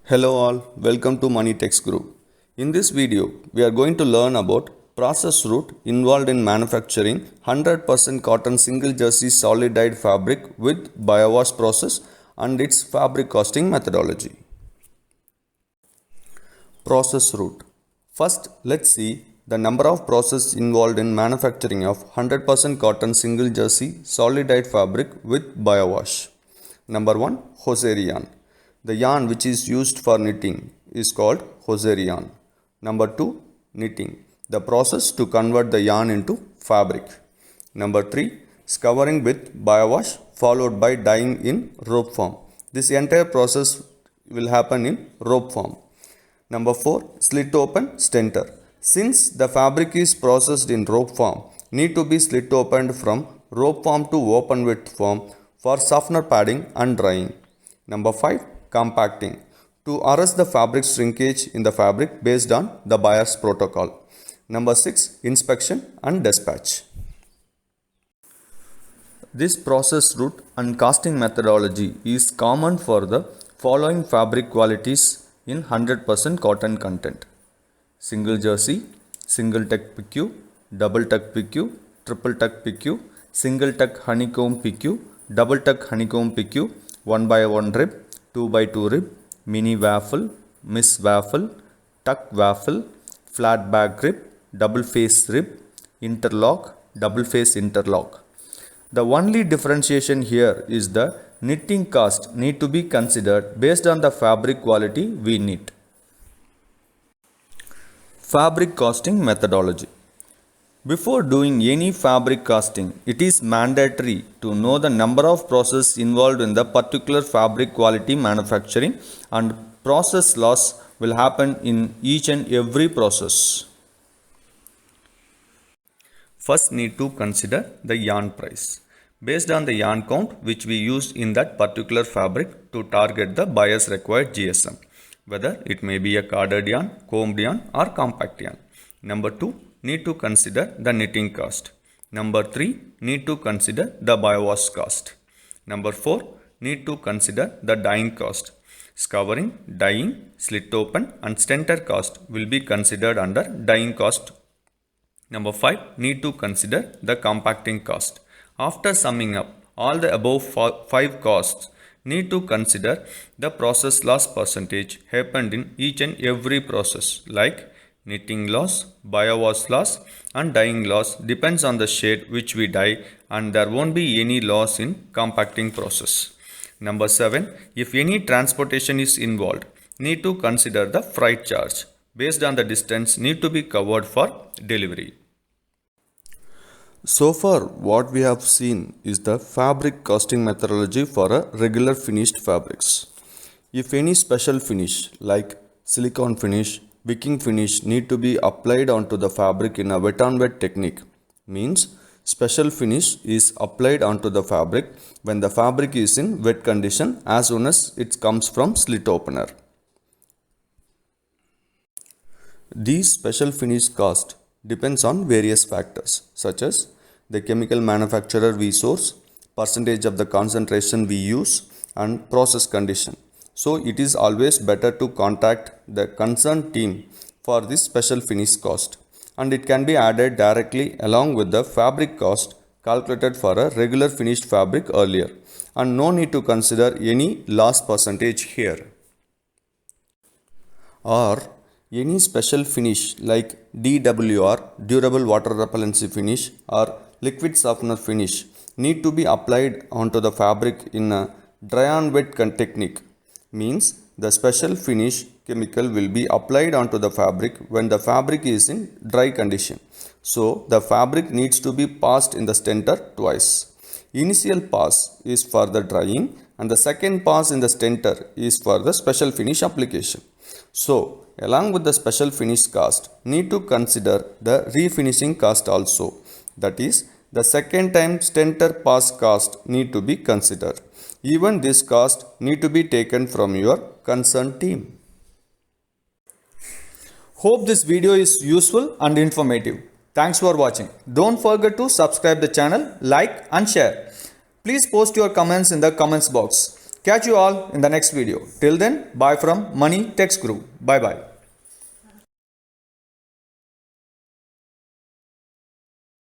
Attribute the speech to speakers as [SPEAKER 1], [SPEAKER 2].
[SPEAKER 1] Hello all, welcome to Money Text Group. In this video, we are going to learn about process route involved in manufacturing 100% cotton single jersey solid dyed fabric with biowash process and its fabric costing methodology. Process route. First, let's see the number of processes involved in manufacturing of 100% cotton single jersey solid dyed fabric with biowash. Number 1, hosiery yarn. The yarn which is used for knitting is called hosiery yarn. Number 2, knitting. The process to convert the yarn into fabric. Number 3, scouring with biowash followed by dyeing in rope form. This entire process will happen in rope form. Number 4, slit open stenter. Since the fabric is processed in rope form, need to be slit opened from rope form to open width form for softener padding and drying. Number 5, compacting. To arrest the fabric shrinkage in the fabric based on the buyer's protocol. Number 6, inspection and dispatch. This process route and casting methodology is common for the following fabric qualities in 100% cotton content: single jersey, single tuck PQ, double tuck PQ, triple tuck PQ, single tuck honeycomb PQ, double tuck honeycomb PQ, 1x1 rib, 2x2 rib, mini waffle, miss waffle, tuck waffle, flat back rib, double face rib, interlock, double face interlock. The only differentiation here is the knitting cost need to be considered based on the fabric quality we knit. Fabric costing methodology. Before doing any fabric casting, it is mandatory to know the number of processes involved in the particular fabric quality manufacturing, and process loss will happen in each and every process. First, need to consider the yarn price. Based on the yarn count which we used in that particular fabric to target the buyer's required GSM, whether it may be a carded yarn, combed yarn or compact yarn. Number 2, need to consider the knitting cost. Number 3, need to consider the biowash cost. Number 4, need to consider the dyeing cost. Scouring, dyeing, slit open and stenter cost will be considered under dyeing cost. Number 5, need to consider the compacting cost. After summing up all the above 5 costs, need to consider the process loss percentage happened in each and every process, like knitting loss, biowash loss and dyeing loss depends on the shade which we dye, and there won't be any loss in compacting process. Number 7, if any transportation is involved, need to consider the freight charge based on the distance need to be covered for delivery. So far, what we have seen is the fabric costing methodology for a regular finished fabrics. If any special finish like silicone finish, wicking finish need to be applied onto the fabric in a wet on wet technique, means special finish is applied onto the fabric when the fabric is in wet condition as soon as it comes from slit opener. These special finish cost depends on various factors such as the chemical manufacturer we source, percentage of the concentration we use and process condition. So it is always better to contact the concerned team for this special finish cost, and it can be added directly along with the fabric cost calculated for a regular finished fabric earlier, and no need to consider any loss percentage here. Or any special finish like DWR, durable water repellency finish, or liquid softener finish need to be applied onto the fabric in a dry on wet technique, means the special finish chemical will be applied onto the fabric when the fabric is in dry condition. So the fabric needs to be passed in the stenter twice. Initial pass is for the drying and the second pass in the stenter is for the special finish application. So along with the special finish cost, need to consider the refinishing cost also. That is, the second time stenter pass cost need to be considered. Even this cost need to be taken from your concerned team. Hope this video is useful and informative. Thanks for watching. Don't forget to subscribe the channel, like and share. Please post your comments in the comments box. Catch you all in the next video. Till then, bye from Money Text Group. Bye bye.